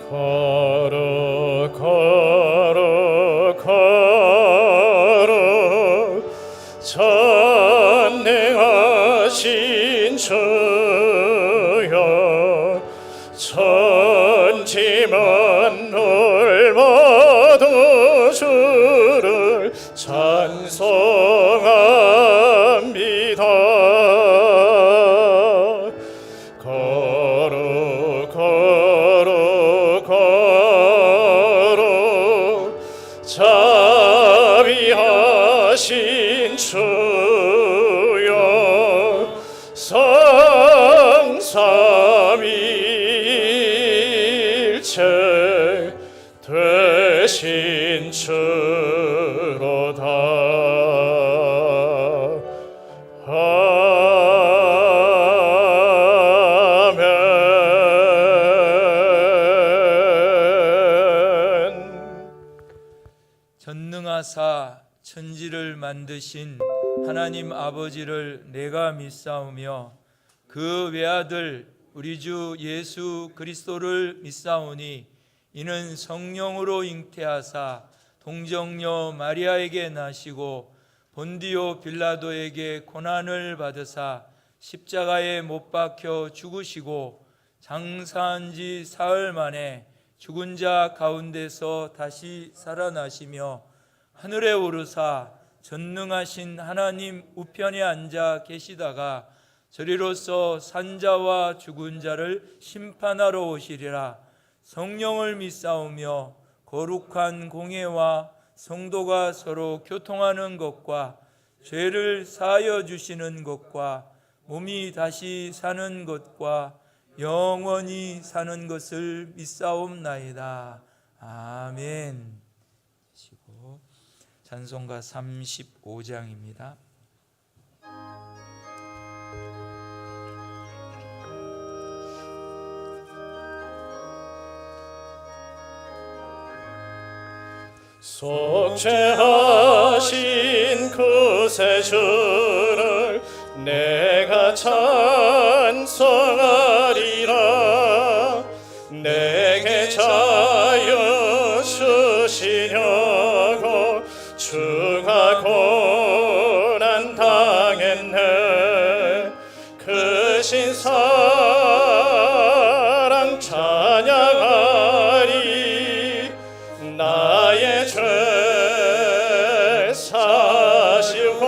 걸어 걸어 걸어 전능하신 주여 천지만물 모두 주를 찬송합니다. 걸어 걸어 걸어 자비하신 주여 성삼일체 되신 주로다. 전능하사 천지를 만드신 하나님 아버지를 내가 믿사오며 그 외아들 우리 주 예수 그리스도를 믿사오니 이는 성령으로 잉태하사 동정녀 마리아에게 나시고 본디오 빌라도에게 고난을 받으사 십자가에 못 박혀 죽으시고 장사한 지 사흘 만에 죽은 자 가운데서 다시 살아나시며 하늘에 오르사 전능하신 하나님 우편에 앉아 계시다가 저리로서 산자와 죽은 자를 심판하러 오시리라. 성령을 믿사오며 거룩한 공회와 성도가 서로 교통하는 것과 죄를 사하여 주시는 것과 몸이 다시 사는 것과 영원히 사는 것을 믿사옵나이다. 아멘. 찬송가 35장입니다. 속죄하신 구세주를 내가 찬송하리라. 내게 자유 주시려고 주가 고난 당했네. 그 신사랑 찬양하리. 나의 죄 사시고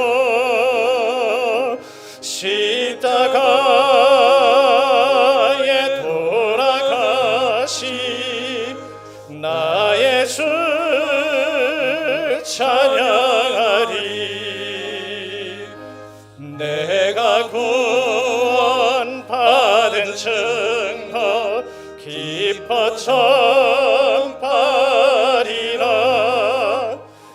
십자가에 돌아가시 나의 주 찬양하리. 내가 구원받은 증거 기뻐 전파리라.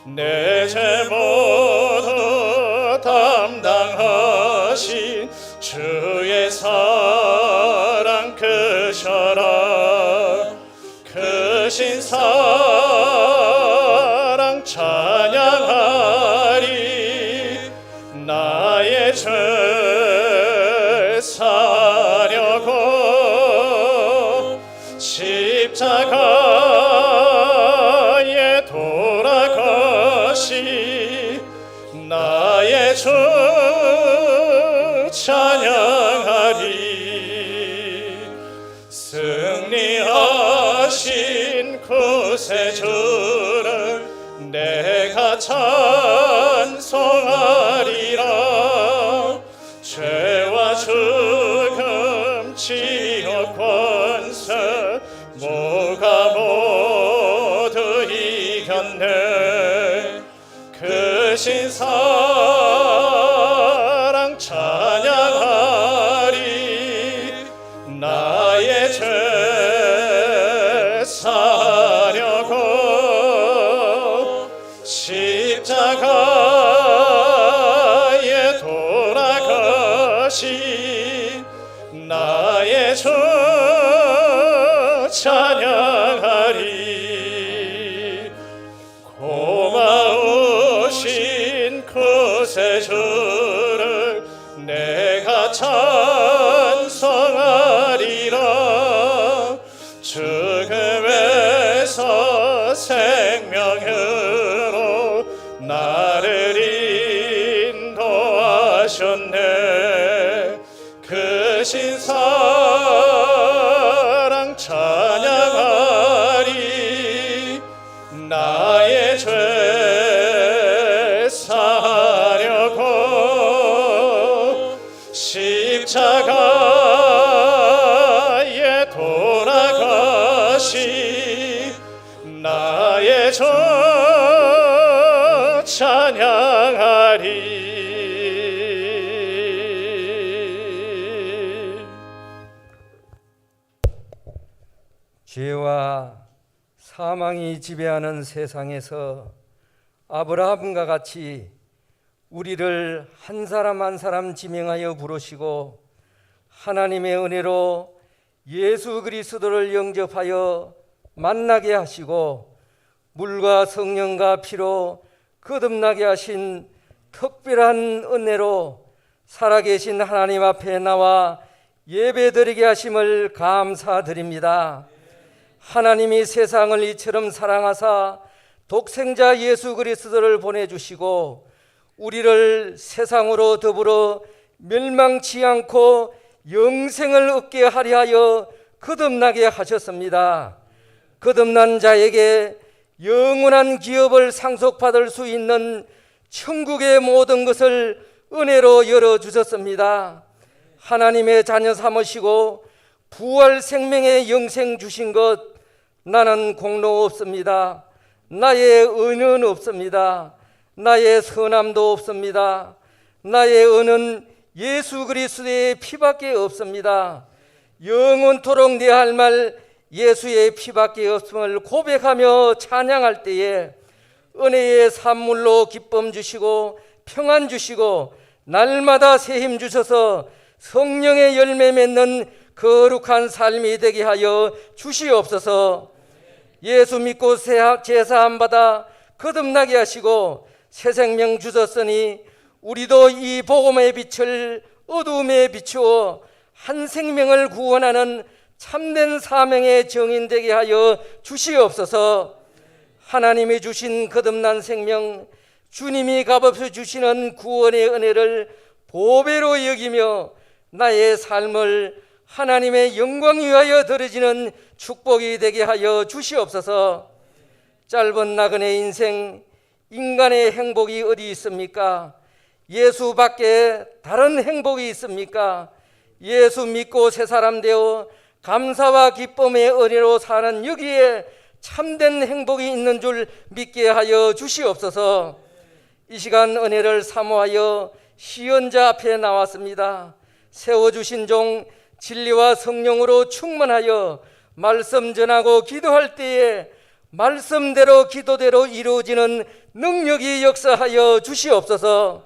내 죄 모두 담당하신 주의 사랑 크셔라. 크신 사랑 찬양하리. 나의 죄 사려고 십자가에 돌아가시 나의 주 찬양하리. 승리하신 구세주를 내가 찬송하리라. 죄와 죽음 지옥 권세 무가 모두 이겼네. 크신 사랑 찬양하리. 나의 죄 사려고 십자가에 돌아가시 나의 주 찬양하리. 고마우신 구세주를 내가 찬송하리라. 죽음의 하셨네. 그 신사랑 찬양하리. 나의 죄 사하려고 십자가에 돌아가시. 나의 죄 찬양하리. 죄와 사망이 지배하는 세상에서 아브라함과 같이 우리를 한 사람 한 사람 지명하여 부르시고 하나님의 은혜로 예수 그리스도를 영접하여 만나게 하시고 물과 성령과 피로 거듭나게 하신 특별한 은혜로 살아계신 하나님 앞에 나와 예배드리게 하심을 감사드립니다. 하나님이 세상을 이처럼 사랑하사 독생자 예수 그리스도를 보내주시고 우리를 세상으로 더불어 멸망치 않고 영생을 얻게 하려 하여 거듭나게 하셨습니다. 거듭난 자에게 영원한 기업을 상속받을 수 있는 천국의 모든 것을 은혜로 열어주셨습니다. 하나님의 자녀 삼으시고 부활 생명의 영생 주신 것 나는 공로 없습니다. 나의 은은 없습니다. 나의 선함도 없습니다. 나의 은은 예수 그리스도의 피밖에 없습니다. 영원토록 내 할 말 예수의 피밖에 없음을 고백하며 찬양할 때에 은혜의 산물로 기쁨 주시고 평안 주시고 날마다 새 힘 주셔서 성령의 열매 맺는 거룩한 삶이 되게 하여 주시옵소서. 예수 믿고 제사함 받아 거듭나게 하시고 새 생명 주셨으니 우리도 이 복음의 빛을 어두움에 비추어 한 생명을 구원하는 참된 사명의 정인 되게 하여 주시옵소서. 하나님이 주신 거듭난 생명, 주님이 값없이 주시는 구원의 은혜를 보배로 여기며 나의 삶을 하나님의 영광 위하여 드려지는 축복이 되게 하여 주시옵소서. 짧은 나그네 인생, 인간의 행복이 어디 있습니까? 예수 밖에 다른 행복이 있습니까? 예수 믿고 새 사람 되어 감사와 기쁨의 은혜로 사는 여기에 참된 행복이 있는 줄 믿게 하여 주시옵소서. 이 시간 은혜를 사모하여 시연자 앞에 나왔습니다. 세워주신 종 진리와 성령으로 충만하여 말씀 전하고 기도할 때에 말씀대로 기도대로 이루어지는 능력이 역사하여 주시옵소서.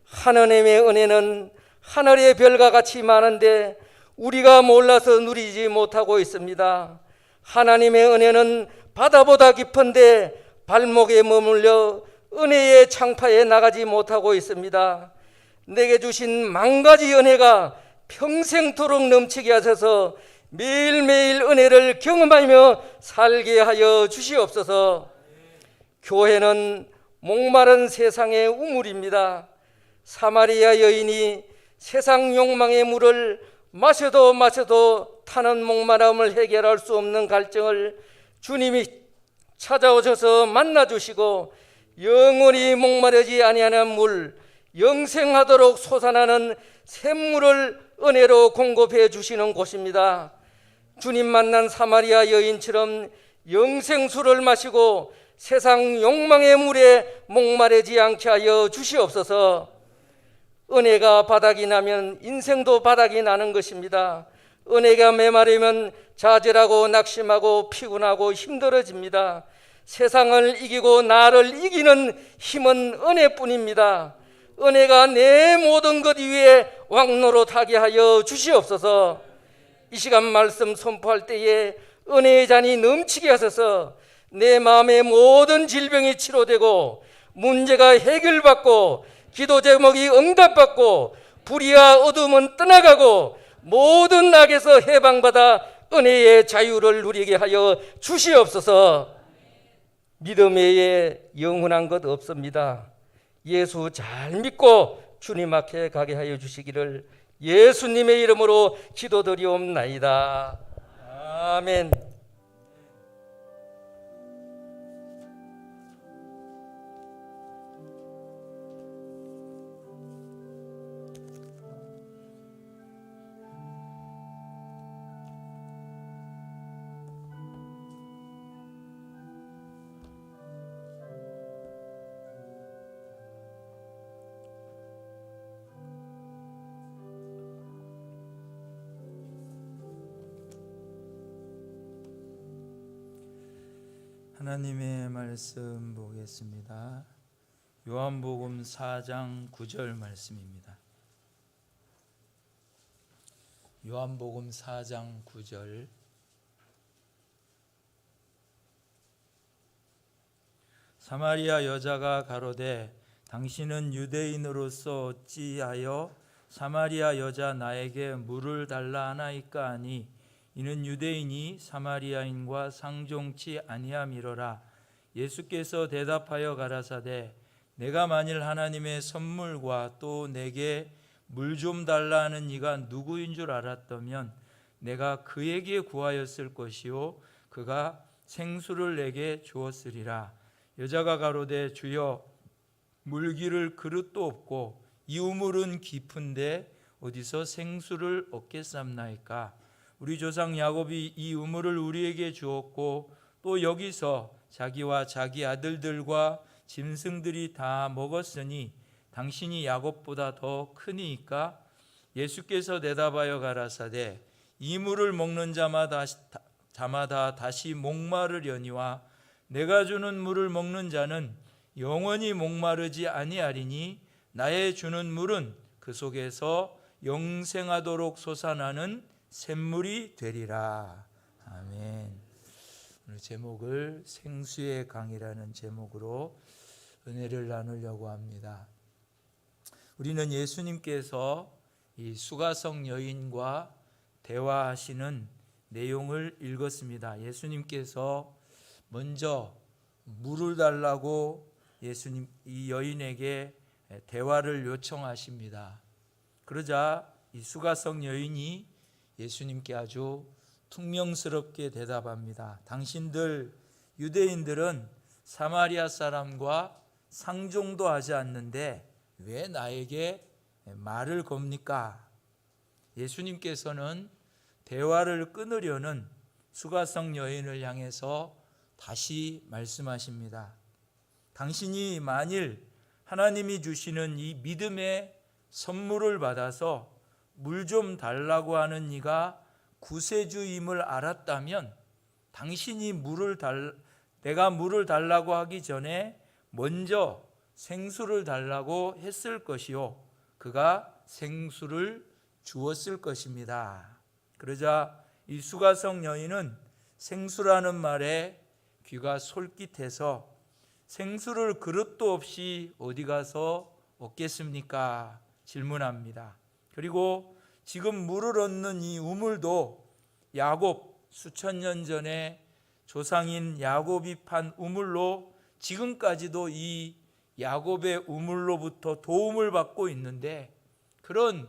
하나님의 은혜는 하늘의 별과 같이 많은데 우리가 몰라서 누리지 못하고 있습니다. 하나님의 은혜는 바다보다 깊은데 발목에 머물려 은혜의 창파에 나가지 못하고 있습니다. 내게 주신 만 가지 은혜가 평생토록 넘치게 하셔서 매일매일 은혜를 경험하며 살게 하여 주시옵소서. 교회는 목마른 세상의 우물입니다. 사마리아 여인이 세상 욕망의 물을 마셔도 타는 목마름을 해결할 수 없는 갈증을 주님이 찾아오셔서 만나주시고 영원히 목마르지 아니하는 물, 영생하도록 솟아나는 샘물을 은혜로 공급해 주시는 곳입니다. 주님 만난 사마리아 여인처럼 영생수를 마시고 세상 욕망의 물에 목마르지 않게 하여 주시옵소서. 은혜가 바닥이 나면 인생도 바닥이 나는 것입니다. 은혜가 메마르면 좌절하고 낙심하고 피곤하고 힘들어집니다. 세상을 이기고 나를 이기는 힘은 은혜뿐입니다. 은혜가 내 모든 것 위에 왕노릇하게 하여 주시옵소서. 이 시간 말씀 선포할 때에 은혜의 잔이 넘치게 하셔서 내 마음의 모든 질병이 치료되고 문제가 해결받고 기도 제목이 응답받고 불의와 어둠은 떠나가고 모든 악에서 해방받아 은혜의 자유를 누리게 하여 주시옵소서. 믿음 외에 영원한 것 없습니다. 예수 잘 믿고 주님 앞에 가게 하여 주시기를 예수님의 이름으로 기도드리옵나이다. 아멘. 하나님의 말씀 보겠습니다. 요한복음 4장 9절 말씀입니다. 요한복음 4장 9절. 사마리아 여자가 가로되 당신은 유대인으로서 어찌하여 사마리아 여자 나에게 물을 달라 하나이까 하니 이는 유대인이 사마리아인과 상종치 아니함이로라. 예수께서 대답하여 가라사대 내가 만일 하나님의 선물과 또 내게 물 좀 달라 하는 이가 누구인 줄 알았다면 내가 그에게 구하였을 것이요 그가 생수를 내게 주었으리라. 여자가 가로되 주여 물기를 그릇도 없고 이 우물은 깊은데 어디서 생수를 얻겠삼나이까. 우리 조상 야곱이 이 우물을 우리에게 주었고 또 여기서 자기와 자기 아들들과 짐승들이 다 먹었으니 당신이 야곱보다 더 크니이까. 예수께서 대답하여 가라사대 이 물을 먹는 자마다 다시 목마르려니와 내가 주는 물을 먹는 자는 영원히 목마르지 아니하리니 나의 주는 물은 그 속에서 영생하도록 솟아나는 샘물이 되리라. 아멘. 오늘 제목을 생수의 강이라는 제목으로 은혜를 나누려고 합니다. 우리는 예수님께서 이 수가성 여인과 대화하시는 내용을 읽었습니다. 예수님께서 먼저 물을 달라고 이 여인에게 대화를 요청하십니다. 그러자 이 수가성 여인이 예수님께 아주 퉁명스럽게 대답합니다. 당신들 유대인들은 사마리아 사람과 상종도 하지 않는데 왜 나에게 말을 겁니까? 예수님께서는 대화를 끊으려는 수가성 여인을 향해서 다시 말씀하십니다. 당신이 만일 하나님이 주시는 이 믿음의 선물을 받아서 물 좀 달라고 하는 이가 구세주임을 알았다면 당신이 내가 물을 달라고 하기 전에 먼저 생수를 달라고 했을 것이요 그가 생수를 주었을 것입니다. 그러자 이 수가성 여인은 생수라는 말에 귀가 솔깃해서 생수를 그릇도 없이 어디 가서 얻겠습니까? 질문합니다. 그리고 지금 물을 얻는 이 우물도 야곱 수천 년 전에 조상인 야곱이 판 우물로 지금까지도 이 야곱의 우물로부터 도움을 받고 있는데 그런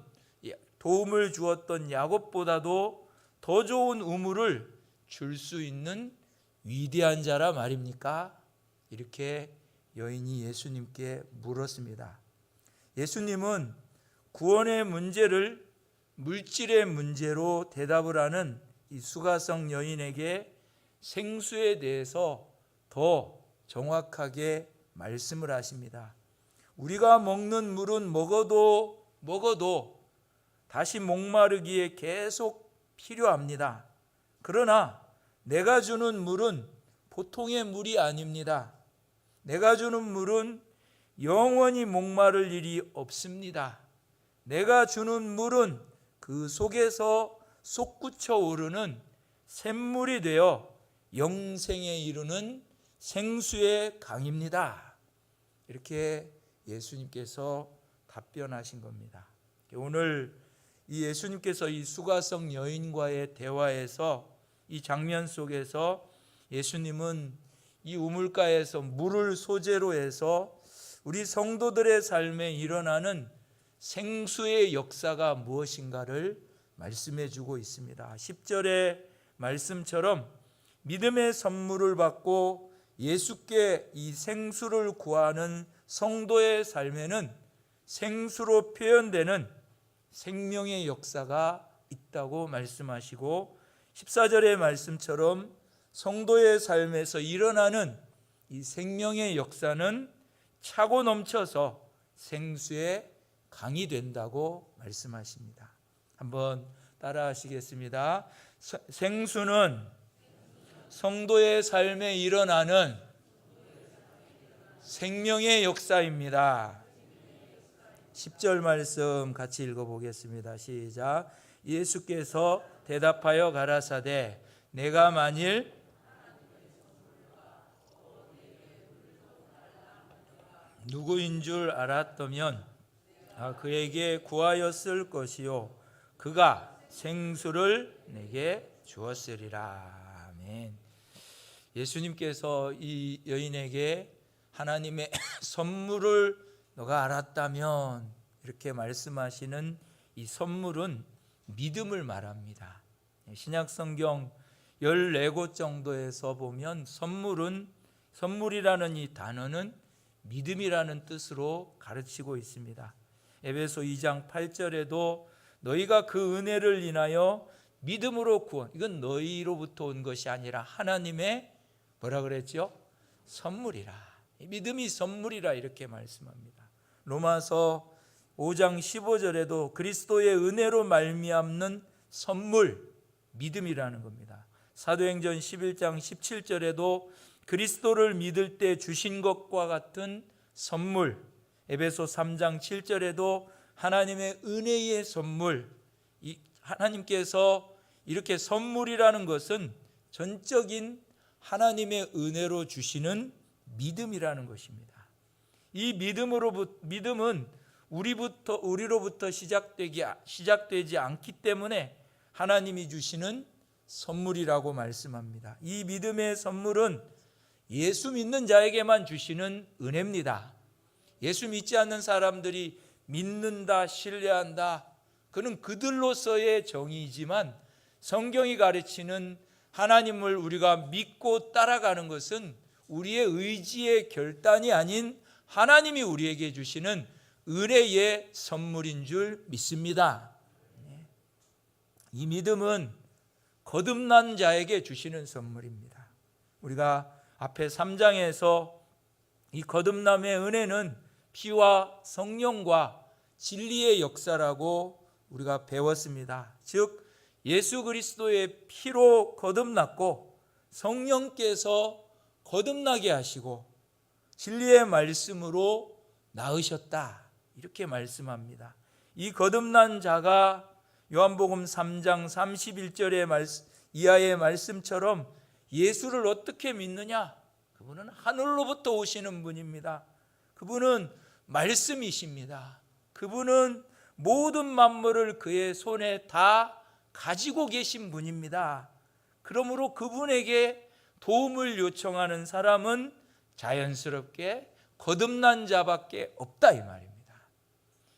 도움을 주었던 야곱보다도 더 좋은 우물을 줄 수 있는 위대한 자라 말입니까? 이렇게 여인이 예수님께 물었습니다. 예수님은 구원의 문제를 물질의 문제로 대답을 하는 이 수가성 여인에게 생수에 대해서 더 정확하게 말씀을 하십니다. 우리가 먹는 물은 먹어도 다시 목마르기에 계속 필요합니다. 그러나 내가 주는 물은 보통의 물이 아닙니다. 내가 주는 물은 영원히 목마를 일이 없습니다. 내가 주는 물은 그 속에서 솟구쳐 오르는 샘물이 되어 영생에 이르는 생수의 강입니다. 이렇게 예수님께서 답변하신 겁니다. 오늘 이 예수님께서 이 수가성 여인과의 대화에서 이 장면 속에서 예수님은 이 우물가에서 물을 소재로 해서 우리 성도들의 삶에 일어나는 생수의 역사가 무엇인가를 말씀해 주고 있습니다. 10절의 말씀처럼 믿음의 선물을 받고 예수께 이 생수를 구하는 성도의 삶에는 생수로 표현되는 생명의 역사가 있다고 말씀하시고, 14절의 말씀처럼 성도의 삶에서 일어나는 이 생명의 역사는 차고 넘쳐서 생수의 강이 된다고 말씀하십니다. 한번 따라 하시겠습니다. 생수는 성도의 삶에 일어나는 생명의 역사입니다. 10절 말씀 같이 읽어보겠습니다. 시작. 예수께서 대답하여 가라사대 내가 만일 누구인 줄 알았다면 그에게 구하였을 것이요 그가 생수를 내게 주었으리라. 아멘. 예수님께서 이 여인에게 하나님의 선물을 너가 알았다면 이렇게 말씀하시는 이 선물은 믿음을 말합니다. 신약성경 14곳 정도에서 보면 선물이라는 이 단어는 믿음이라는 뜻으로 가르치고 있습니다. 에베소 2장 8절에도 너희가 그 은혜를 인하여 믿음으로 구원, 이건 너희로부터 온 것이 아니라 하나님의 뭐라 그랬죠? 선물이라. 믿음이 선물이라 이렇게 말씀합니다. 로마서 5장 15절에도 그리스도의 은혜로 말미암는 선물, 믿음이라는 겁니다. 사도행전 11장 17절에도 그리스도를 믿을 때 주신 것과 같은 선물, 에베소 3장 7절에도 하나님의 은혜의 선물, 하나님께서 이렇게 선물이라는 것은 전적인 하나님의 은혜로 주시는 믿음이라는 것입니다. 이 믿음은 우리로부터 시작되지 않기 때문에 하나님이 주시는 선물이라고 말씀합니다. 이 믿음의 선물은 예수 믿는 자에게만 주시는 은혜입니다. 예수 믿지 않는 사람들이 믿는다, 신뢰한다, 그는 그들로서의 정의이지만 성경이 가르치는 하나님을 우리가 믿고 따라가는 것은 우리의 의지의 결단이 아닌 하나님이 우리에게 주시는 은혜의 선물인 줄 믿습니다. 이 믿음은 거듭난 자에게 주시는 선물입니다. 우리가 앞에 3장에서 이 거듭남의 은혜는 피와 성령과 진리의 역사라고 우리가 배웠습니다. 즉 예수 그리스도의 피로 거듭났고 성령께서 거듭나게 하시고 진리의 말씀으로 낳으셨다, 이렇게 말씀합니다. 이 거듭난 자가 요한복음 3장 31절의 이하의 말씀처럼 예수를 어떻게 믿느냐? 그분은 하늘로부터 오시는 분입니다. 그분은 말씀이십니다. 그분은 모든 만물을 그의 손에 다 가지고 계신 분입니다. 그러므로 그분에게 도움을 요청하는 사람은 자연스럽게 거듭난 자밖에 없다, 이 말입니다.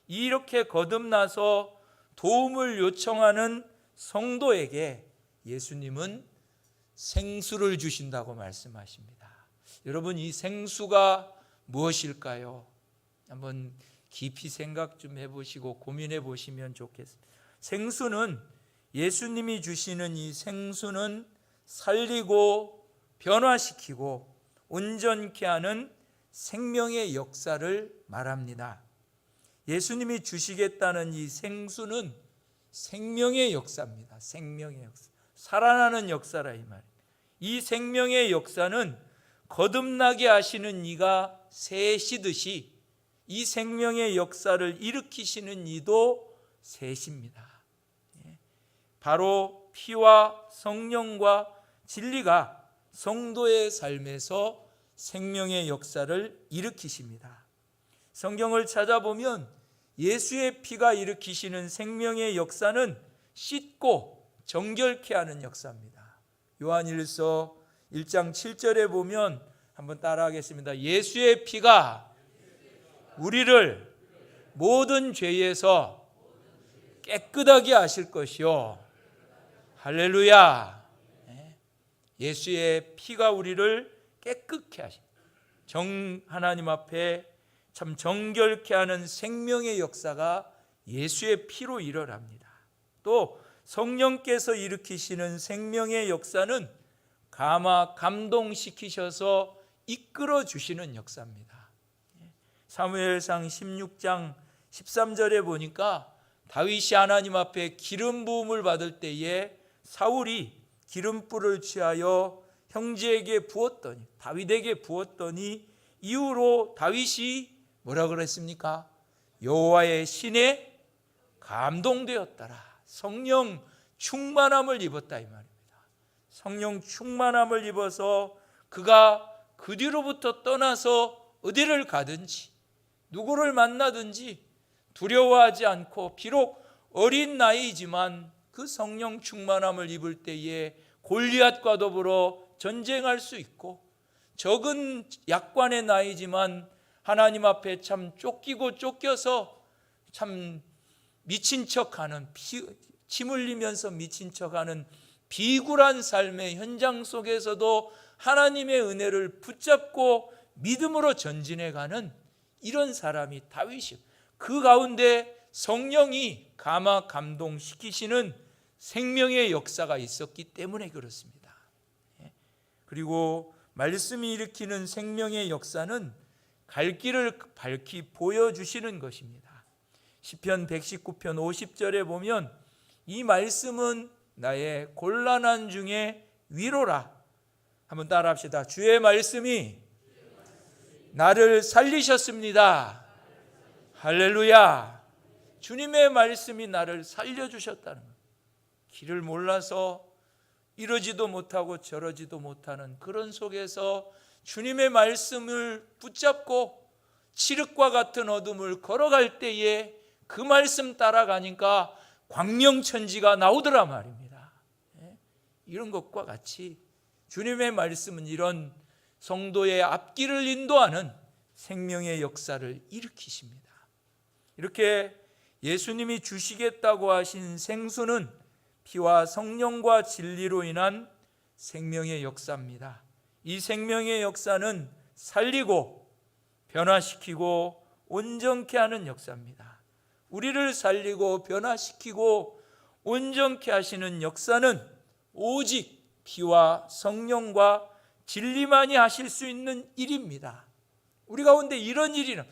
이렇게 거듭나서 도움을 요청하는 성도에게 예수님은 생수를 주신다고 말씀하십니다. 여러분, 이 생수가 무엇일까요? 한번 깊이 생각 좀 해보시고 고민해 보시면 좋겠습니다. 생수는, 예수님이 주시는 이 생수는 살리고 변화시키고 온전케 하는 생명의 역사를 말합니다. 예수님이 주시겠다는 이 생수는 생명의 역사입니다. 생명의 역사, 살아나는 역사라 이 말입니다. 이 생명의 역사는 거듭나게 하시는 이가 셋이듯이 이 생명의 역사를 일으키시는 이도 셋입니다. 바로 피와 성령과 진리가 성도의 삶에서 생명의 역사를 일으키십니다. 성경을 찾아보면 예수의 피가 일으키시는 생명의 역사는 씻고 정결케 하는 역사입니다. 요한일서 1장 7절에 보면 한번 따라하겠습니다. 예수의 피가 우리를 모든 죄에서 깨끗하게 하실 것이요. 할렐루야. 예수의 피가 우리를 깨끗게 하십니다. 하나님 앞에 참 정결케 하는 생명의 역사가 예수의 피로 일어납니다. 또 성령께서 일으키시는 생명의 역사는 감동시키셔서 이끌어 주시는 역사입니다. 사무엘상 16장 13절에 보니까 다윗이 하나님 앞에 기름 부음을 받을 때에 사울이 기름불을 취하여 형제에게 부었더니, 다윗에게 부었더니 이후로 다윗이 뭐라 그랬습니까? 여호와의 신에 감동되었더라. 성령 충만함을 입었다 이 말입니다. 성령 충만함을 입어서 그가 그 뒤로부터 떠나서 어디를 가든지 누구를 만나든지 두려워하지 않고, 비록 어린 나이지만 그 성령 충만함을 입을 때에 골리앗과 더불어 전쟁할 수 있고, 적은 약관의 나이지만 하나님 앞에 참 쫓기고 쫓겨서 참 미친 척하는, 침 흘리면서 미친 척하는 비굴한 삶의 현장 속에서도 하나님의 은혜를 붙잡고 믿음으로 전진해가는 이런 사람이 다윗이요. 그 가운데 성령이 감동시키시는 생명의 역사가 있었기 때문에 그렇습니다. 그리고 말씀이 일으키는 생명의 역사는 갈 길을 밝히 보여주시는 것입니다. 시편 119편 50절에 보면 이 말씀은 나의 곤란한 중에 위로라. 한번 따라 합시다. 주의 말씀이 나를 살리셨습니다. 할렐루야. 주님의 말씀이 나를 살려주셨다는 것. 길을 몰라서 이러지도 못하고 저러지도 못하는 그런 속에서 주님의 말씀을 붙잡고 칠흑과 같은 어둠을 걸어갈 때에 그 말씀 따라가니까 광명천지가 나오더라 말입니다. 이런 것과 같이 주님의 말씀은 이런 성도의 앞길을 인도하는 생명의 역사를 일으키십니다. 이렇게 예수님이 주시겠다고 하신 생수는 피와 성령과 진리로 인한 생명의 역사입니다. 이 생명의 역사는 살리고 변화시키고 온전케 하는 역사입니다. 우리를 살리고 변화시키고 온전케 하시는 역사는 오직 피와 성령과 진리만이 하실 수 있는 일입니다. 우리 가운데 이런 일이는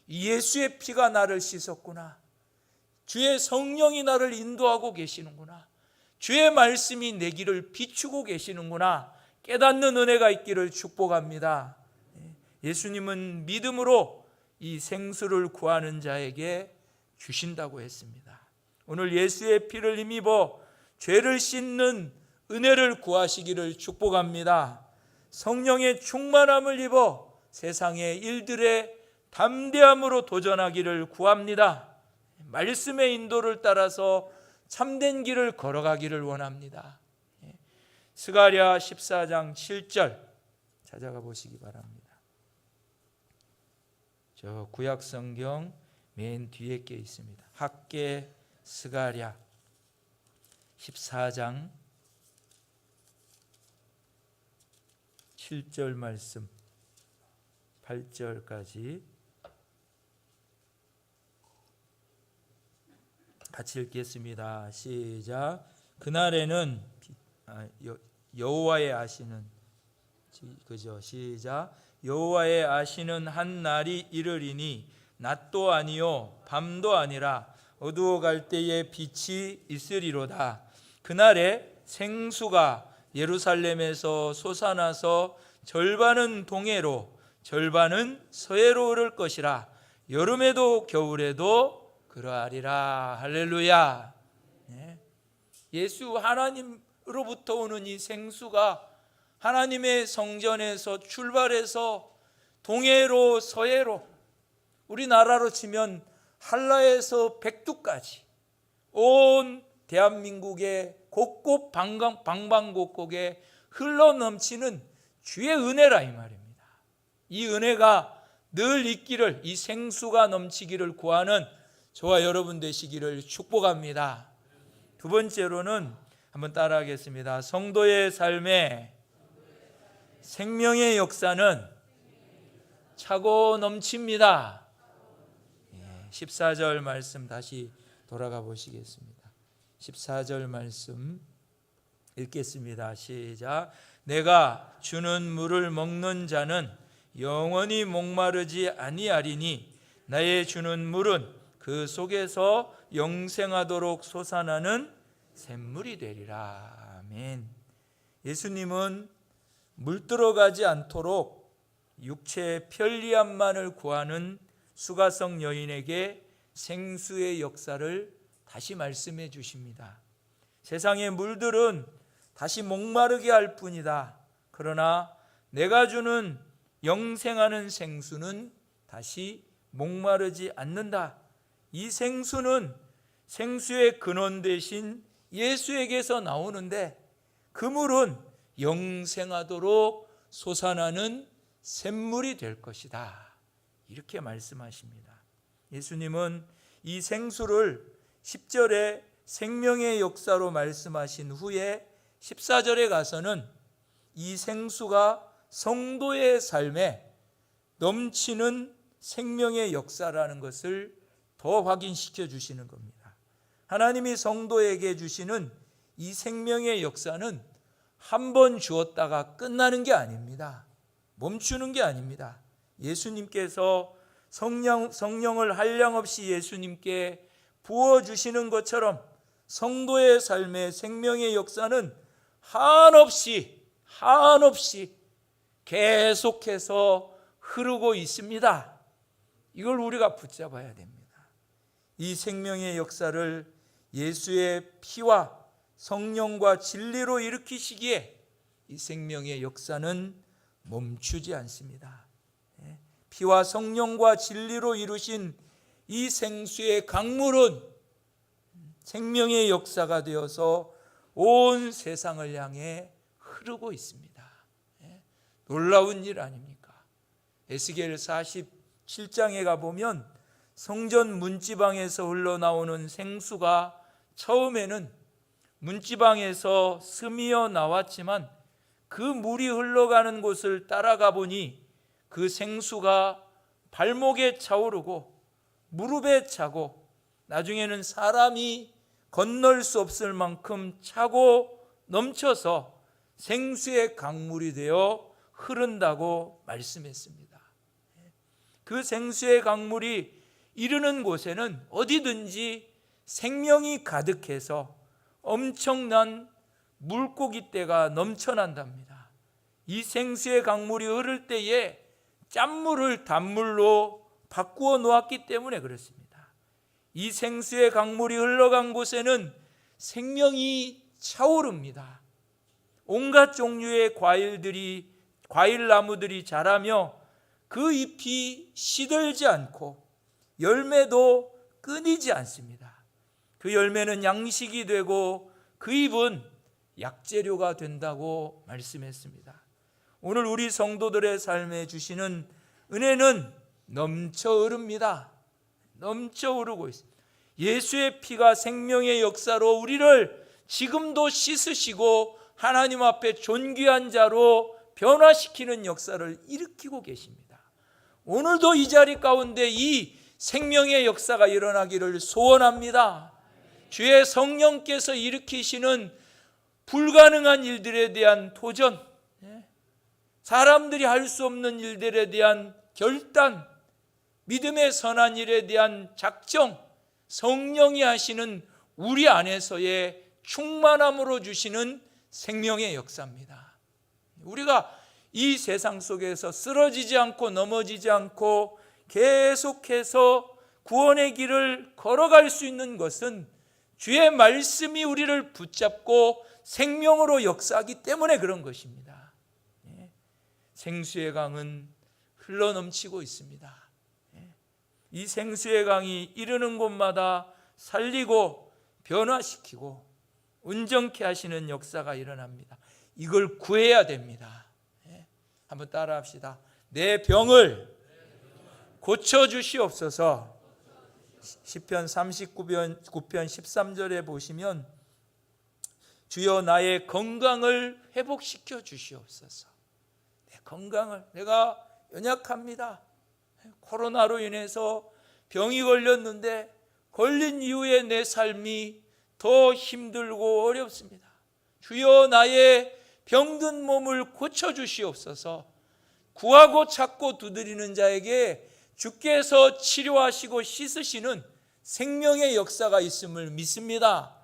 예수의 피가 나를 씻었구나, 주의 성령이 나를 인도하고 계시는구나, 주의 말씀이 내 길을 비추고 계시는구나 깨닫는 은혜가 있기를 축복합니다. 예수님은 믿음으로 이 생수를 구하는 자에게 주신다고 했습니다. 오늘 예수의 피를 힘입어 죄를 씻는 은혜를 구하시기를 축복합니다. 성령의 충만함을 입어 세상의 일들에 담대함으로 도전하기를 구합니다. 말씀의 인도를 따라서 참된 길을 걸어가기를 원합니다. 스가랴 14장 7절 찾아가 보시기 바랍니다. 저 구약 성경 맨 뒤에 게 있습니다. 학계 스가랴 14장 7절 말씀 8절까지 같이 읽겠습니다. 시작. 그날에는 여호와의 아시는, 그죠? 시작. 여호와의 아시는 한 날이 이르리니 낮도 아니요 밤도 아니라 어두워갈 때에 빛이 있으리로다. 그날에 생수가 예루살렘에서 솟아나서 절반은 동해로 절반은 서해로 흐를 것이라. 여름에도 겨울에도 그러하리라. 할렐루야. 예수 하나님으로부터 오는 이 생수가 하나님의 성전에서 출발해서 동해로 서해로, 우리나라로 치면 한라에서 백두까지 온 대한민국의 곳곳 방방곡곡에 흘러넘치는 주의 은혜라 이 말입니다. 이 은혜가 늘 있기를, 이 생수가 넘치기를 구하는 저와 여러분 되시기를 축복합니다. 두 번째로는 한번 따라하겠습니다. 성도의 삶에 생명의 역사는 차고 넘칩니다. 14절 말씀 다시 돌아가 보시겠습니다. 14절 말씀 읽겠습니다. 시작. 내가 주는 물을 먹는 자는 영원히 목마르지 아니하리니 나의 주는 물은 그 속에서 영생하도록 솟아나는 샘물이 되리라. 아멘. 예수님은 물 들어가지 않도록 육체의 편리함만을 구하는 수가성 여인에게 생수의 역사를 다시 말씀해 주십니다. 세상의 물들은 다시 목마르게 할 뿐이다. 그러나 내가 주는 영생하는 생수는 다시 목마르지 않는다. 이 생수는 생수의 근원 대신 예수에게서 나오는데 그 물은 영생하도록 솟아나는 샘물이 될 것이다. 이렇게 말씀하십니다. 예수님은 이 생수를 10절에 생명의 역사로 말씀하신 후에 14절에 가서는 이 생수가 성도의 삶에 넘치는 생명의 역사라는 것을 더 확인시켜 주시는 겁니다. 하나님이 성도에게 주시는 이 생명의 역사는 한 번 주었다가 끝나는 게 아닙니다. 멈추는 게 아닙니다. 예수님께서 성령을 한량없이 예수님께 부어주시는 것처럼 성도의 삶의 생명의 역사는 한없이 계속해서 흐르고 있습니다. 이걸 우리가 붙잡아야 됩니다. 이 생명의 역사를 예수의 피와 성령과 진리로 일으키시기에 이 생명의 역사는 멈추지 않습니다. 피와 성령과 진리로 이루신 이 생수의 강물은 생명의 역사가 되어서 온 세상을 향해 흐르고 있습니다. 놀라운 일 아닙니까? 에스겔 47장에 가보면 성전 문지방에서 흘러나오는 생수가 처음에는 문지방에서 스미어 나왔지만 그 물이 흘러가는 곳을 따라가 보니 그 생수가 발목에 차오르고 무릎에 차고 나중에는 사람이 건널 수 없을 만큼 차고 넘쳐서 생수의 강물이 되어 흐른다고 말씀했습니다. 그 생수의 강물이 이르는 곳에는 어디든지 생명이 가득해서 엄청난 물고기떼가 넘쳐난답니다. 이 생수의 강물이 흐를 때에 짠물을 단물로 바꾸어 놓았기 때문에 그렇습니다. 이 생수의 강물이 흘러간 곳에는 생명이 차오릅니다. 온갖 종류의 과일나무들이 자라며 그 잎이 시들지 않고 열매도 끊이지 않습니다. 그 열매는 양식이 되고 그 잎은 약재료가 된다고 말씀했습니다. 오늘 우리 성도들의 삶에 주시는 은혜는 넘쳐 흐릅니다. 넘쳐 흐르고 있습니다. 예수의 피가 생명의 역사로 우리를 지금도 씻으시고 하나님 앞에 존귀한 자로 변화시키는 역사를 일으키고 계십니다. 오늘도 이 자리 가운데 이 생명의 역사가 일어나기를 소원합니다. 주의 성령께서 일으키시는 불가능한 일들에 대한 도전, 사람들이 할 수 없는 일들에 대한 결단, 믿음의 선한 일에 대한 작정, 성령이 하시는 우리 안에서의 충만함으로 주시는 생명의 역사입니다. 우리가 이 세상 속에서 쓰러지지 않고 넘어지지 않고 계속해서 구원의 길을 걸어갈 수 있는 것은 주의 말씀이 우리를 붙잡고 생명으로 역사하기 때문에 그런 것입니다. 생수의 강은 흘러넘치고 있습니다. 이 생수의 강이 이르는 곳마다 살리고 변화시키고 온전케 하시는 역사가 일어납니다. 이걸 구해야 됩니다. 한번 따라합시다. 내 병을 고쳐주시옵소서. 시편 39편 13절에 보시면 주여 나의 건강을 회복시켜 주시옵소서. 내 건강을, 내가 연약합니다. 코로나로 인해서 병이 걸렸는데 걸린 이후에 내 삶이 더 힘들고 어렵습니다. 주여 나의 병든 몸을 고쳐 주시옵소서. 구하고 찾고 두드리는 자에게 주께서 치료하시고 씻으시는 생명의 역사가 있음을 믿습니다.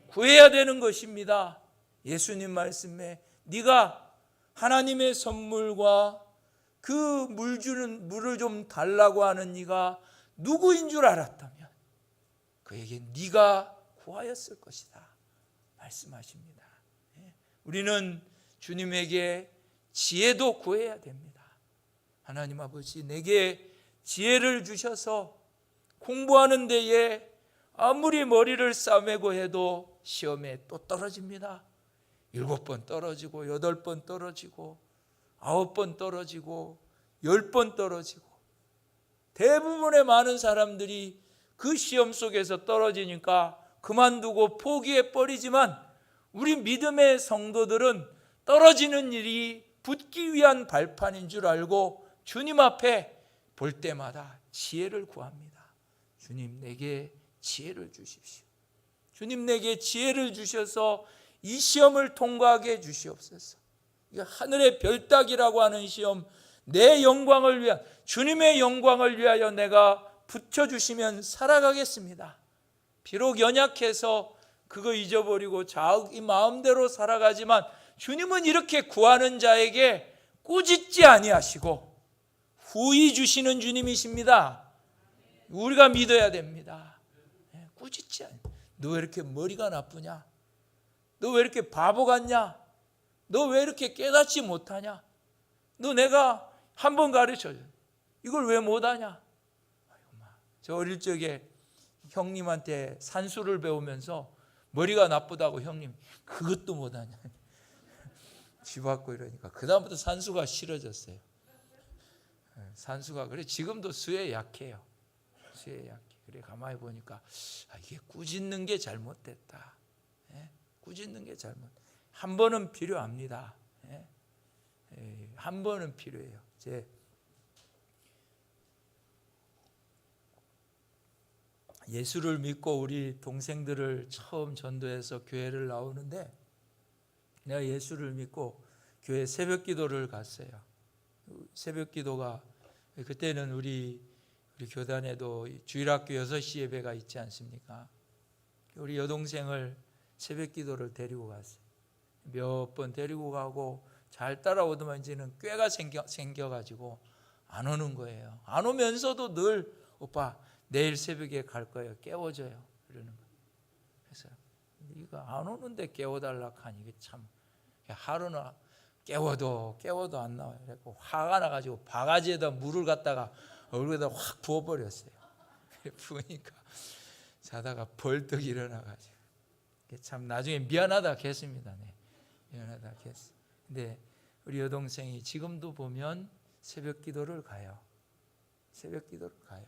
구해야 되는 것입니다. 예수님 말씀에 네가 하나님의 선물과 그 물을 좀 달라고 하는 네가 누구인 줄 알았다면 그에게 네가 구하였을 것이다 말씀하십니다. 우리는 주님에게 지혜도 구해야 됩니다. 하나님 아버지, 내게 지혜를 주셔서 공부하는 데에 아무리 머리를 싸매고 해도 시험에 또 떨어집니다. 7번 떨어지고 8번 떨어지고 9번 떨어지고 10번 떨어지고, 대부분의 많은 사람들이 그 시험 속에서 떨어지니까 그만두고 포기해 버리지만, 우리 믿음의 성도들은 떨어지는 일이 붙기 위한 발판인 줄 알고 주님 앞에 볼 때마다 지혜를 구합니다. 주님, 내게 지혜를 주십시오. 주님, 내게 지혜를 주셔서 이 시험을 통과하게 해 주시옵소서. 하늘의 별따기라고 하는 시험, 내 영광을 위한, 주님의 영광을 위하여 내가 붙여주시면 살아가겠습니다. 비록 연약해서 그거 잊어버리고 자기 마음대로 살아가지만, 주님은 이렇게 구하는 자에게 꾸짖지 아니하시고 후히 주시는 주님이십니다. 우리가 믿어야 됩니다. 꾸짖지 않아요. 너 왜 이렇게 머리가 나쁘냐? 너 왜 이렇게 바보 같냐? 너 왜 이렇게 깨닫지 못하냐? 너 내가 한번 가르쳐줘. 이걸 왜 못하냐? 저 어릴 적에 형님한테 산수를 배우면서 머리가 나쁘다고 형님 그것도 못하냐? 쥐 받고 이러니까 그 다음부터 산수가 싫어졌어요. 산수가 그래 지금도 수에 약해요. 수에 약해. 그래 가만히 보니까 이게 꾸짖는 게 잘못됐다. 꾸짖는 게 잘못. 한 번은 필요합니다. 한 번은 필요해요. 제 예수를 믿고 우리 동생들을 처음 전도해서 교회를 나오는데, 내가 예수를 믿고 교회 새벽 기도를 갔어요. 새벽 기도가 그때는 우리 교단에도 주일학교 6시 예배가 있지 않습니까? 우리 여동생을 새벽 기도를 데리고 갔어요. 몇 번 데리고 가고 잘 따라오더만 이제는 꾀가 생겨가지고 안 오는 거예요. 안 오면서도 늘 오빠 내일 새벽에 갈 거예요. 깨워줘요. 그러는 거예요. 그래서 네가 안 오는데 깨워달라 하니 이게 참, 하루나 깨워도 안 나와요. 그래서 화가 나가지고 바가지에다 물을 갖다가 얼굴에다 확 부어버렸어요. 부으니까 자다가 벌떡 일어나가지고 참 나중에 미안하다 했습니다. 네. 미안하다 했어요. 근데 우리 여동생이 지금도 보면 새벽 기도를 가요. 새벽 기도를 가요.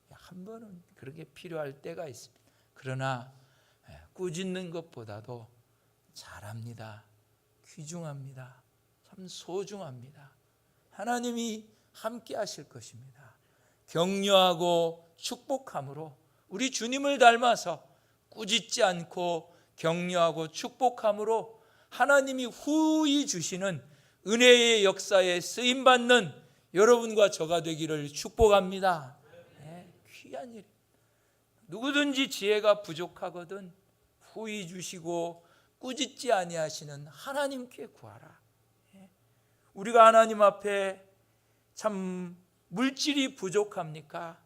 한 번은 그런 게 필요할 때가 있습니다. 그러나 꾸짖는 것보다도 잘합니다. 귀중합니다. 참 소중합니다. 하나님이 함께 하실 것입니다. 격려하고 축복함으로 우리 주님을 닮아서 꾸짖지 않고 격려하고 축복함으로 하나님이 후히 주시는 은혜의 역사에 쓰임받는 여러분과 저가 되기를 축복합니다. 귀한 일. 누구든지 지혜가 부족하거든 후히 주시고 꾸짖지 아니하시는 하나님께 구하라. 우리가 하나님 앞에 참 물질이 부족합니까?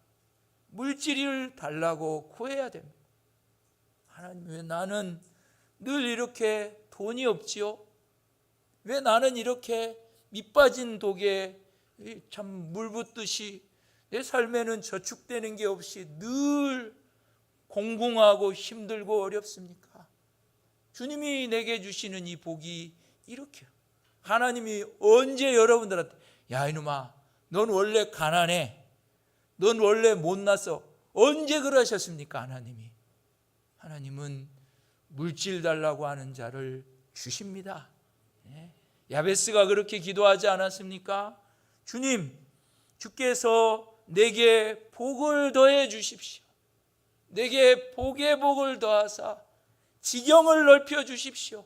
물질을 달라고 구해야 됩니다. 하나님, 왜 나는 늘 이렇게 돈이 없지요? 왜 나는 이렇게 밑빠진 독에 참 물 붓듯이 내 삶에는 저축되는 게 없이 늘 공공하고 힘들고 어렵습니까? 주님이 내게 주시는 이 복이 이렇게요. 하나님이 언제 여러분들한테 야 이놈아 넌 원래 가난해, 넌 원래 못나서 언제 그러셨습니까? 하나님은 물질 달라고 하는 자를 주십니다. 야베스가 그렇게 기도하지 않았습니까? 주님, 주께서 내게 복을 더해 주십시오. 내게 복의 복을 더하사 지경을 넓혀 주십시오.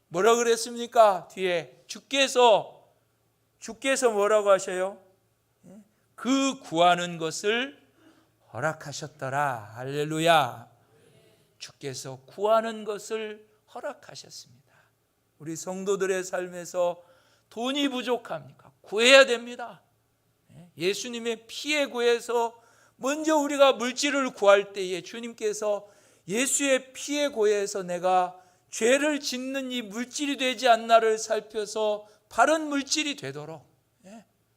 뭐라 그랬습니까? 뒤에 주께서 뭐라고 하셔요? 그 구하는 것을 허락하셨더라. 할렐루야. 주께서 구하는 것을 허락하셨습니다. 우리 성도들의 삶에서 돈이 부족합니까? 구해야 됩니다. 예수님의 피에 구해서 먼저 우리가 물질을 구할 때에 주님께서 예수의 피에 구해서 내가 죄를 짓는 이 물질이 되지 않나를 살펴서 바른 물질이 되도록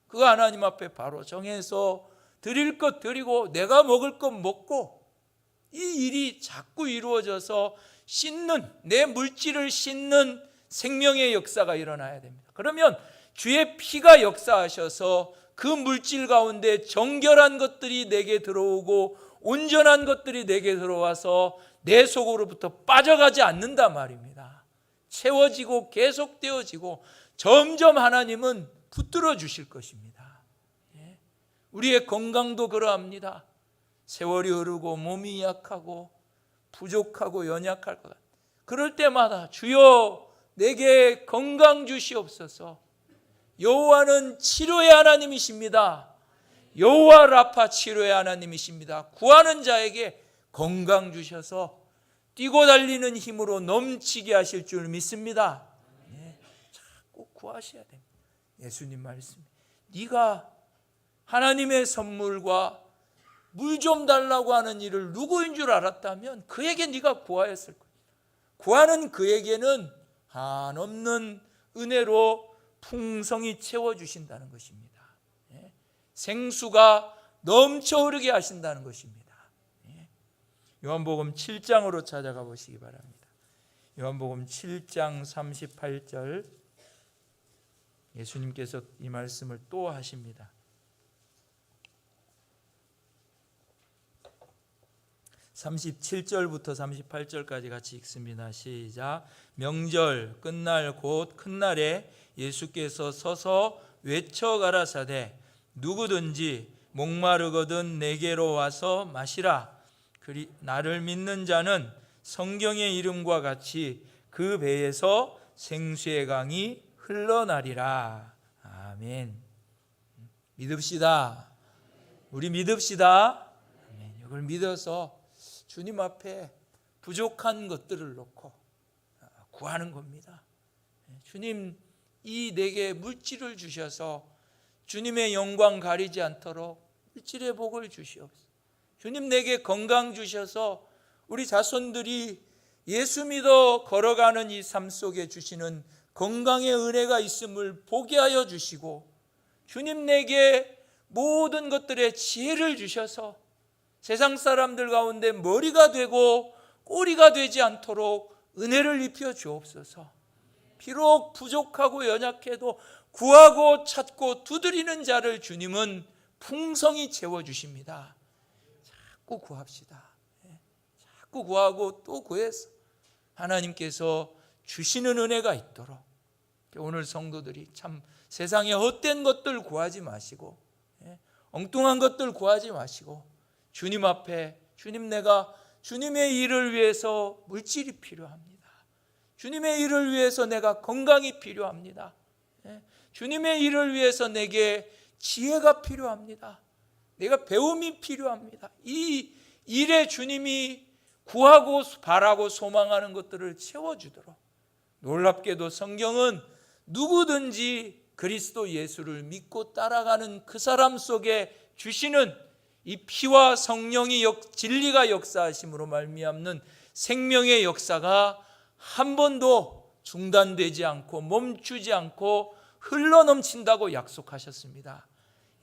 그거 하나님 앞에 바로 정해서 드릴 것 드리고 내가 먹을 것 먹고 이 일이 자꾸 이루어져서 내 물질을 씻는 생명의 역사가 일어나야 됩니다. 그러면 주의 피가 역사하셔서 그 물질 가운데 정결한 것들이 내게 들어오고 온전한 것들이 내게 들어와서 내 속으로부터 빠져가지 않는단 말입니다. 채워지고 계속되어지고 점점 하나님은 붙들어 주실 것입니다. 우리의 건강도 그러합니다. 세월이 흐르고 몸이 약하고 부족하고 연약할 것 같아요. 그럴 때마다 주여 내게 건강 주시옵소서. 여호와는 치료의 하나님이십니다. 여호와 라파 치료의 하나님이십니다. 구하는 자에게 건강 주셔서 뛰고 달리는 힘으로 넘치게 하실 줄 믿습니다. 꼭 구하셔야 됩니다. 예수님 말씀, 네가 하나님의 선물과 물 좀 달라고 하는 일을 누구인 줄 알았다면 그에게 네가 구하였을 거야. 구하는 그에게는 한없는 은혜로 풍성히 채워주신다는 것입니다. 생수가 넘쳐 흐르게 하신다는 것입니다. 요한복음 7장으로 찾아가 보시기 바랍니다. 요한복음 7장 38절 예수님께서 이 말씀을 또 하십니다. 37절부터 38절까지 같이 읽습니다. 시작. 명절 끝날 곧 큰 날에 예수께서 서서 외쳐 가라사대 누구든지 목마르거든 내게로 와서 마시라. 나를 믿는 자는 성경의 이름과 같이 그 배에서 생수의 강이 흘러나리라. 아멘. 믿읍시다. 우리 믿읍시다. 아멘. 이걸 믿어서 주님 앞에 부족한 것들을 놓고 구하는 겁니다. 주님, 이 내게 물질을 주셔서 주님의 영광 가리지 않도록 물질의 복을 주시옵소서. 주님, 내게 건강 주셔서 우리 자손들이 예수 믿어 걸어가는 이 삶 속에 주시는 건강의 은혜가 있음을 보게 하여 주시고, 주님, 내게 모든 것들의 지혜를 주셔서 세상 사람들 가운데 머리가 되고 꼬리가 되지 않도록 은혜를 입혀 주옵소서. 비록 부족하고 연약해도 구하고 찾고 두드리는 자를 주님은 풍성히 채워주십니다. 자꾸 구합시다. 자꾸 구하고 또 구해서 하나님께서 주시는 은혜가 있도록, 오늘 성도들이 참 세상에 헛된 것들 구하지 마시고 엉뚱한 것들 구하지 마시고 주님 앞에, 주님, 내가 주님의 일을 위해서 물질이 필요합니다. 주님의 일을 위해서 내가 건강이 필요합니다. 주님의 일을 위해서 내게 지혜가 필요합니다. 내가 배움이 필요합니다. 이 일에 주님이 구하고 바라고 소망하는 것들을 채워주도록, 놀랍게도 성경은 누구든지 그리스도 예수를 믿고 따라가는 그 사람 속에 주시는 이 피와 성령이 진리가 역사하심으로 말미암는 생명의 역사가 한 번도 중단되지 않고 멈추지 않고 흘러넘친다고 약속하셨습니다.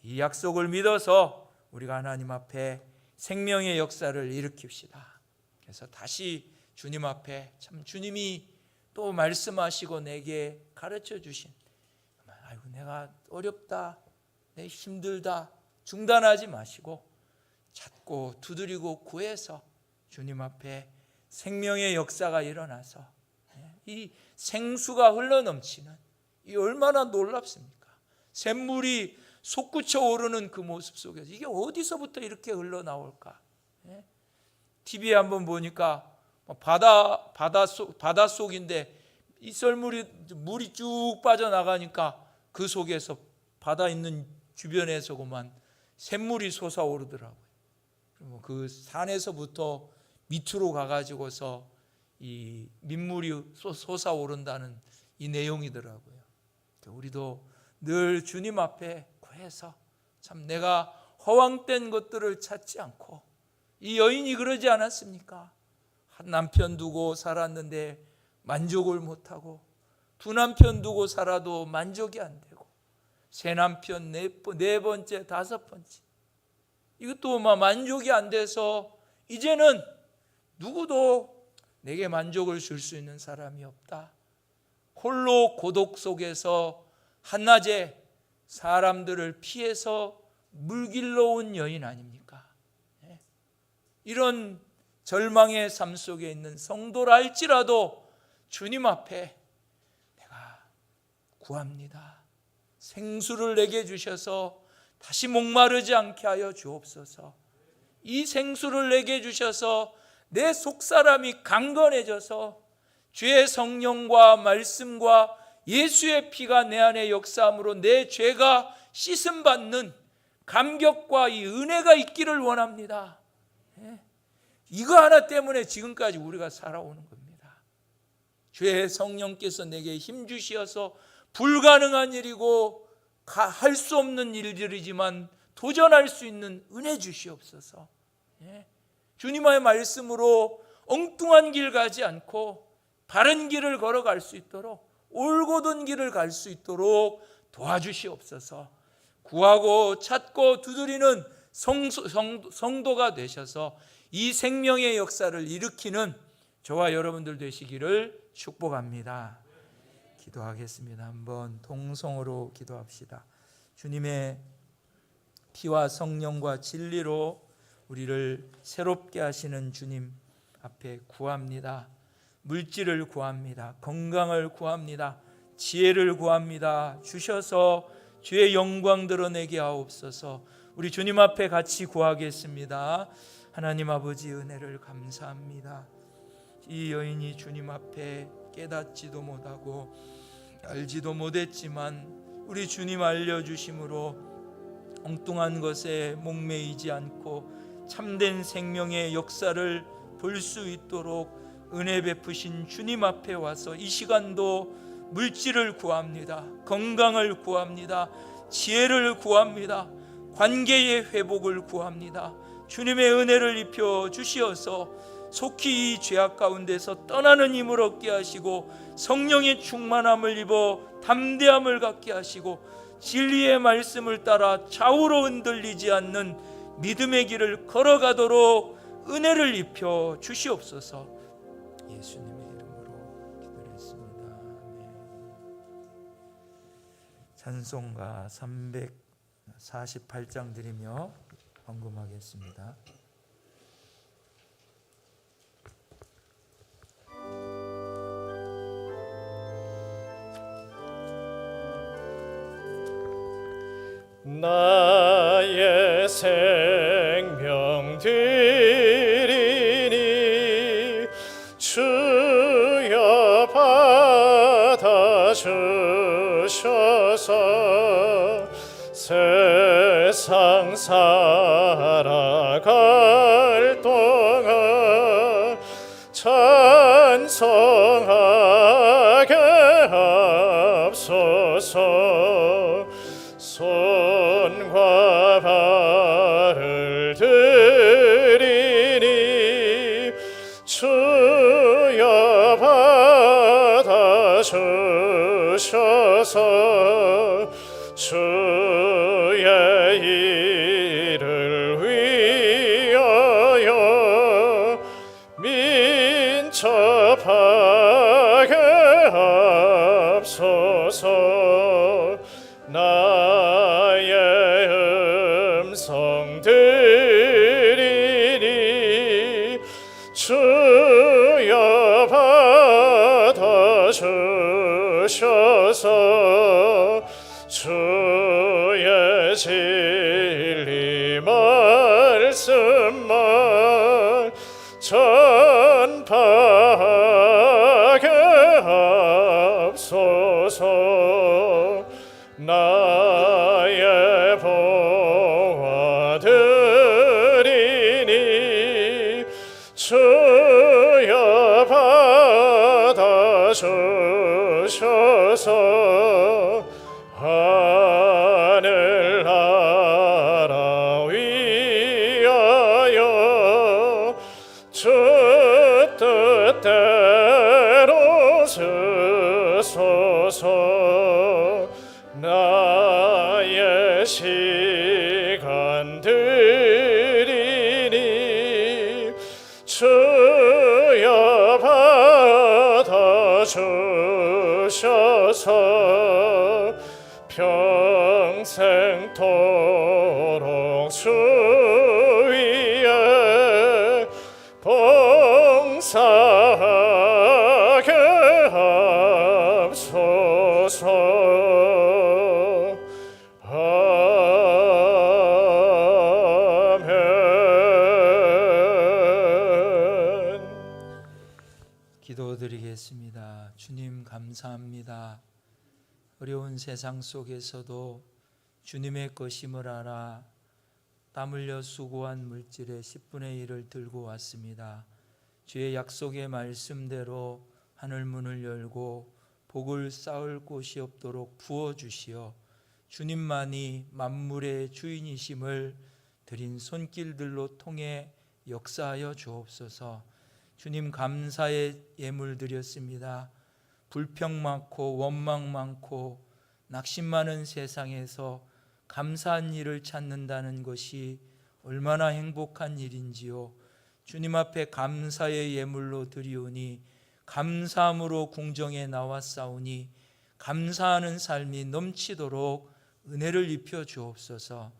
이 약속을 믿어서 우리가 하나님 앞에 생명의 역사를 일으킵시다. 그래서 다시 주님 앞에, 참 주님이 또 말씀하시고 내게 가르쳐 주신, 아이고 내가 어렵다, 내 힘들다 중단하지 마시고 찾고 두드리고 구해서 주님 앞에 생명의 역사가 일어나서 이 생수가 흘러넘치는, 이 얼마나 놀랍습니까? 샘물이 솟구쳐 오르는 그 모습 속에서 이게 어디서부터 이렇게 흘러나올까? TV에 한번 보니까 바닷속인데 이 물이 쭉 빠져나가니까 그 속에서 바다 있는 주변에서 그만 샘물이 솟아오르더라고요. 그 산에서부터 밑으로 가가지고서 이 민물이 솟아오른다는 이 내용이더라고요. 우리도 늘 주님 앞에 구해서 참 내가 허황된 것들을 찾지 않고, 이 여인이 그러지 않았습니까? 한 남편 두고 살았는데 만족을 못하고, 두 남편 두고 살아도 만족이 안 되고, 세 남편 네 번째 다섯 번째, 이것도 만족이 안 돼서 이제는 누구도 내게 만족을 줄 수 있는 사람이 없다. 홀로 고독 속에서 한낮에 사람들을 피해서 물길로 온 여인 아닙니까? 이런 절망의 삶 속에 있는 성도라 할지라도 주님 앞에 내가 구합니다. 생수를 내게 주셔서 다시 목마르지 않게 하여 주옵소서. 이 생수를 내게 주셔서 내 속사람이 강건해져서 주의 성령과 말씀과 예수의 피가 내 안에 역사함으로 내 죄가 씻음받는 감격과 이 은혜가 있기를 원합니다. 이거 하나 때문에 지금까지 우리가 살아오는 겁니다. 주의 성령께서 내게 힘 주시어서 불가능한 일이고 할 수 없는 일들이지만 도전할 수 있는 은혜 주시옵소서. 주님의 말씀으로 엉뚱한 길 가지 않고 바른 길을 걸어갈 수 있도록, 올곧은 길을 갈 수 있도록 도와주시옵소서. 구하고 찾고 두드리는 성도가 되셔서 이 생명의 역사를 일으키는 저와 여러분들 되시기를 축복합니다. 기도하겠습니다. 한번 통성으로 기도합시다. 주님의 피와 성령과 진리로 우리를 새롭게 하시는 주님 앞에 구합니다. 물질을 구합니다. 건강을 구합니다. 지혜를 구합니다. 주셔서 주의 영광 드러내게 하옵소서. 우리 주님 앞에 같이 구하겠습니다. 하나님 아버지, 은혜를 감사합니다. 이 여인이 주님 앞에 깨닫지도 못하고 알지도 못했지만 우리 주님 알려주심으로 엉뚱한 것에 목매이지 않고 참된 생명의 역사를 볼 수 있도록 은혜 베푸신 주님 앞에 와서 이 시간도 물질을 구합니다. 건강을 구합니다. 지혜를 구합니다. 관계의 회복을 구합니다. 주님의 은혜를 입혀 주시어서 속히 이 죄악 가운데서 떠나는 힘을 얻게 하시고 성령의 충만함을 입어 담대함을 갖게 하시고 진리의 말씀을 따라 좌우로 흔들리지 않는 믿음의 길을 걸어가도록 은혜를 입혀 주시옵소서. 예수님의 이름으로 기도했습니다. 아멘. 찬송가 348장 드리며 헌금하겠습니다. 나의 생명 드리니 주여 받아주셔서 세상 살아갈 동안 찬송하게 하옵소서. 손과 발을 드리니 주여 받아주셔서 주의 일을 위하여 민첩하게 하옵소서. 나의 음성 들으니 주여 받아주셔서 주의 진리 말씀만 전파하게 하옵소서. 나의 보아드리니 주여 받아주셔서 하늘나라 위하여 주 뜻대로 쓰소서. 나의 시간 드리니 주여 받아주셔서 평생토록 주 위에 봉사하게 하옵소서. 아멘. 기도드리겠습니다. 주님 감사합니다. 어려운 세상 속에서도 주님의 것임을 알아 땀 흘려 수고한 물질의 10분의 1을 들고 왔습니다. 주의 약속의 말씀대로 하늘문을 열고 복을 쌓을 곳이 없도록 부어주시어 주님만이 만물의 주인이심을 드린 손길들로 통해 역사하여 주옵소서. 주님 감사의 예물 드렸습니다. 불평 많고 원망 많고 낙심 많은 세상에서 감사한 일을 찾는다는 것이 얼마나 행복한 일인지요. 주님 앞에 감사의 예물로 드리오니 감사함으로 궁정에 나왔사오니 감사하는 삶이 넘치도록 은혜를 입혀 주옵소서.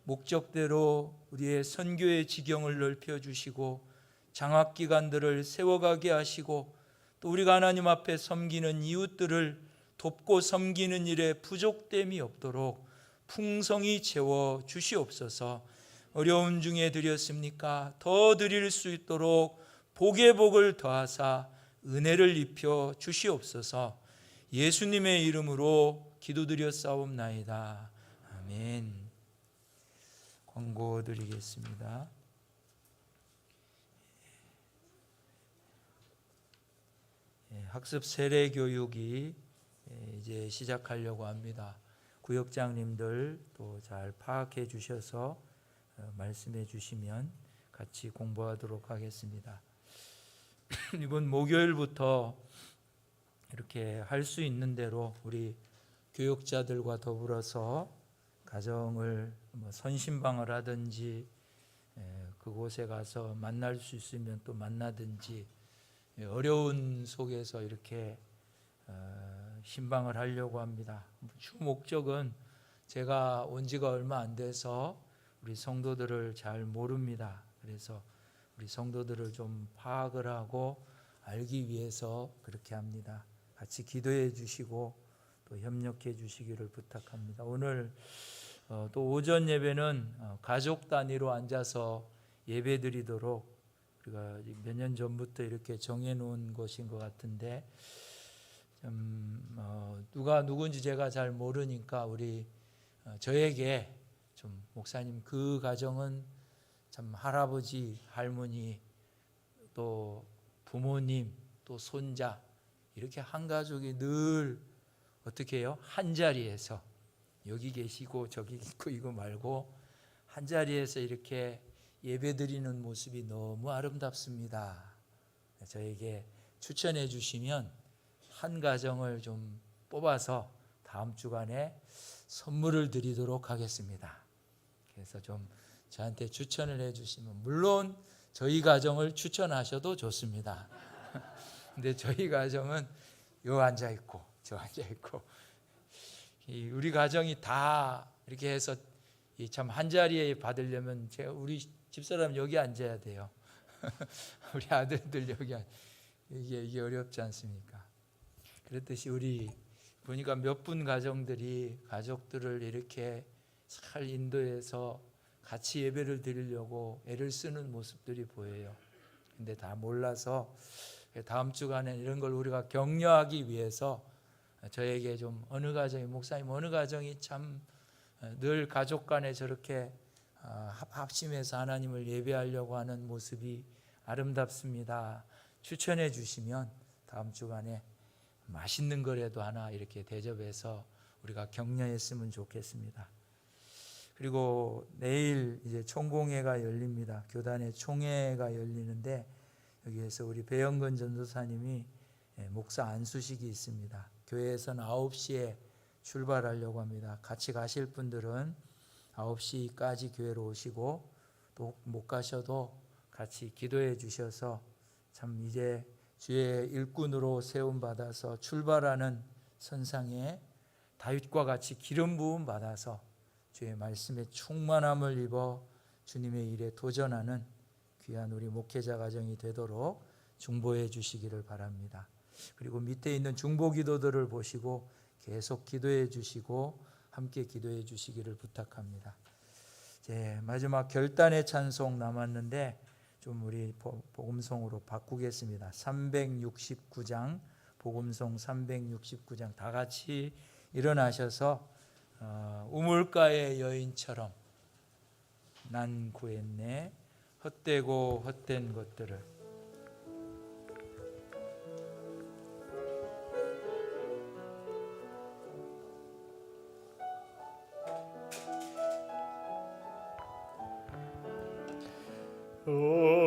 목적대로 우리의 선교의 지경을 넓혀 주시고 장학기관들을 세워가게 하시고 또 우리가 하나님 앞에 섬기는 이웃들을 돕고 섬기는 일에 부족됨이 없도록 풍성히 채워 주시옵소서. 어려움 중에 드렸습니까? 더 드릴 수 있도록 복의 복을 더하사 은혜를 입혀 주시옵소서. 예수님의 이름으로 기도드렸사옵나이다. 아멘. 광고 드리겠습니다. 학습 세례 교육이 이제 시작하려고 합니다. 구역장님들 또 잘 파악해 주셔서 말씀해 주시면 같이 공부하도록 하겠습니다. 이번 목요일부터 이렇게 할 수 있는 대로 우리 교육자들과 더불어서 가정을 선심방을 하든지 그곳에 가서 만날 수 있으면 또 만나든지 어려운 속에서 이렇게 신방을 하려고 합니다. 주 목적은 제가 온 지가 얼마 안 돼서 우리 성도들을 잘 모릅니다. 그래서 우리 성도들을 좀 파악을 하고 알기 위해서 그렇게 합니다. 같이 기도해 주시고 또 협력해 주시기를 부탁합니다. 오늘 또 오전 예배는 가족 단위로 앉아서 예배 드리도록 우리가 몇 년 전부터 이렇게 정해놓은 것인 것 같은데 누가 누군지 제가 잘 모르니까 우리 저에게 좀 목사님 그 가정은 참 할아버지, 할머니, 또 부모님, 또 손자 이렇게 한 가족이 늘 어떻게 해요? 한 자리에서 여기 계시고 저기 있고 이거 말고 한 자리에서 이렇게 예배드리는 모습이 너무 아름답습니다. 저에게 추천해 주시면 한 가정을 좀 뽑아서 다음 주간에 선물을 드리도록 하겠습니다. 그래서 좀 저한테 추천을 해 주시면 물론 저희 가정을 추천하셔도 좋습니다. 근데 저희 가정은 요 앉아 있고 저 앉아 있고 우리 가정이 다 이렇게 해서 참 한 자리에 받으려면 제가 우리 집사람 여기 앉아야 돼요. 우리 아들들 여기 이게 어렵지 않습니까? 그랬듯이 우리 보니까 몇 분 가정들이 가족들을 이렇게 잘 인도해서 같이 예배를 드리려고 애를 쓰는 모습들이 보여요. 근데 다 몰라서 다음 주간에 이런 걸 우리가 격려하기 위해서 저에게 좀 어느 가정이 목사님 어느 가정이 참 늘 가족 간에 저렇게 합심해서 하나님을 예배하려고 하는 모습이 아름답습니다. 추천해 주시면 다음 주간에 맛있는 거라도 하나 이렇게 대접해서 우리가 격려했으면 좋겠습니다. 그리고 내일 이제 총공회가 열립니다. 교단의 총회가 열리는데 여기에서 우리 배영근 전도사님이 목사 안수식이 있습니다. 교회에서는 9시에 출발하려고 합니다. 같이 가실 분들은 9시까지 교회로 오시고 또 못 가셔도 같이 기도해 주셔서 참 이제 주의 일꾼으로 세움 받아서 출발하는 선상에 다윗과 같이 기름 부음 받아서 주의 말씀에 충만함을 입어 주님의 일에 도전하는 귀한 우리 목회자 가정이 되도록 중보해 주시기를 바랍니다. 그리고 밑에 있는 중보 기도들을 보시고 계속 기도해 주시고 함께 기도해 주시기를 부탁합니다. 이제 마지막 결단의 찬송 남았는데 좀 우리 복음송으로 바꾸겠습니다. 369장 복음송 369장 다 같이 일어나셔서 우물가의 여인처럼 난 구했네 헛되고 헛된 것들을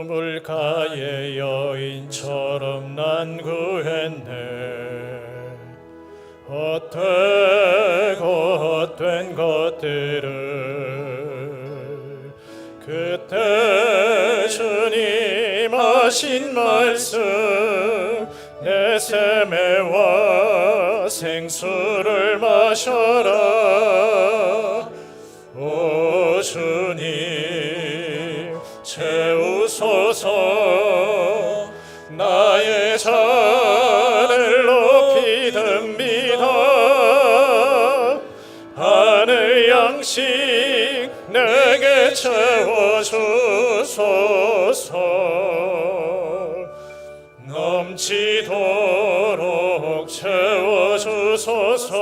우물가의 여인처럼 난 구했네 헛되고 헛된 것들을 그때 주님 하신 말씀 내 세매와 생수를 마셔라 오 주님 채우소서 나의 잔을 높이 듭니다 하늘 양식 내게 채워주소서 넘치도록 채워주소서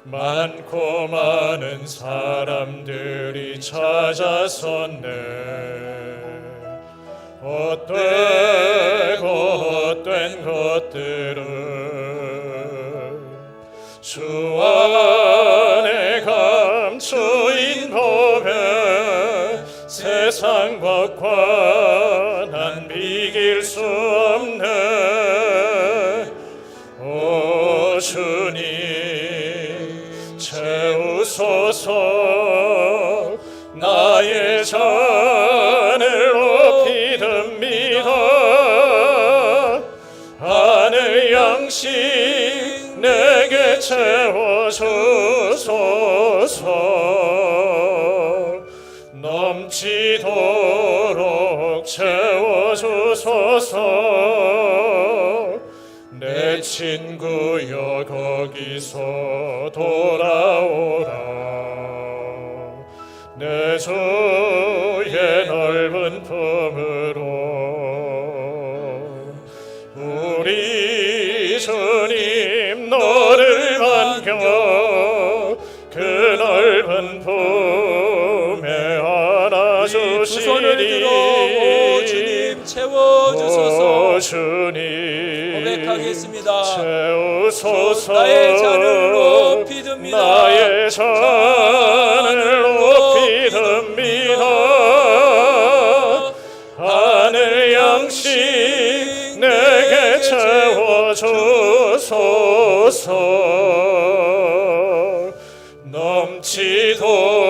많고 많은 사람들이 찾아섰네 헛되고 헛된 것들을 주 안에 감추인 법에 세상 법과 난 비길 수 없네 오 주님 채우소서 나의 잔을 높이 듭니다 하늘 양식 내게 채워주소서 넘치도록 채워주소서 내 친구여 거기서 돌아오라 내 주의 넓은 품으로 우리 주님 너를 반겨 그 넓은 품에 안아주시리 두 손을 들어 오 주님 채워주소서 오 주님 고백하겠습니다. 채우소서 나의 잔을 높이 듭니다. 나의 잔을 높이 듭니다 하늘 양식 내게 채워주소서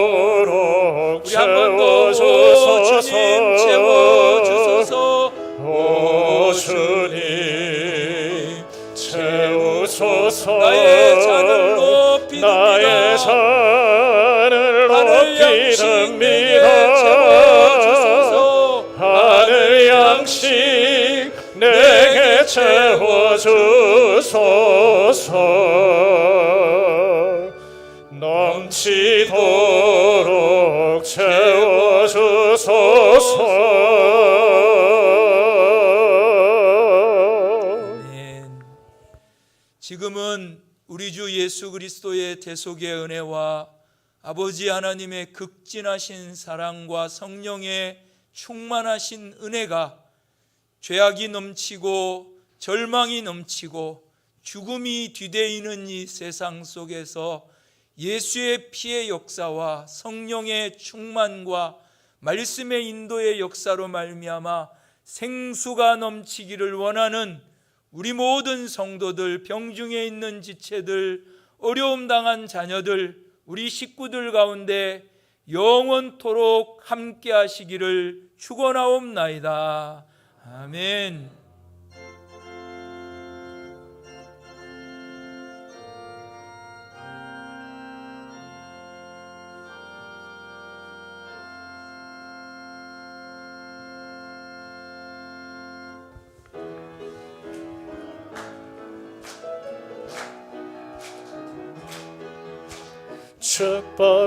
넘치도록 채워주소서 주님 채워주소서 오 주님 채우소서 나의 잔을 높이 나의 듭니다 잔을 하늘 높이 양식 내게 듭니다 채워주소서 양식 내게 채워주소서. 넘치도록 채워주소서. 아멘. 지금은 우리 주 예수 그리스도의 대속의 은혜와 아버지 하나님의 극진하신 사랑과 성령의 충만하신 은혜가 죄악이 넘치고 절망이 넘치고 죽음이 뒤대이는 이 세상 속에서 예수의 피의 역사와 성령의 충만과 말씀의 인도의 역사로 말미암아 생수가 넘치기를 원하는 우리 모든 성도들, 병중에 있는 지체들, 어려움 당한 자녀들, 우리 식구들 가운데 영원토록 함께 하시기를 축원하옵나이다. 아멘.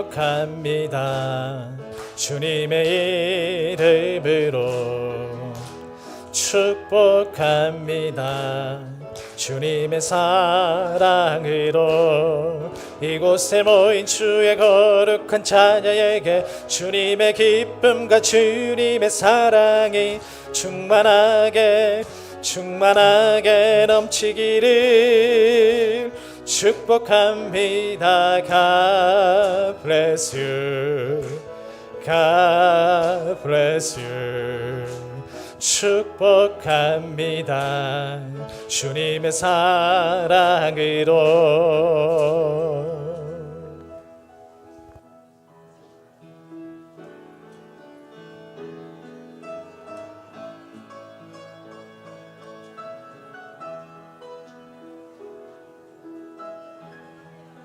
축복합니다. 주님의 이름으로 축복합니다. 주님의 사랑으로 이곳에 모인 주의 거룩한 자녀에게 주님의 기쁨과 주님의 사랑이 충만하게 넘치기를 축복합니다. God bless you. God bless you. 축복합니다. 주님의 사랑으로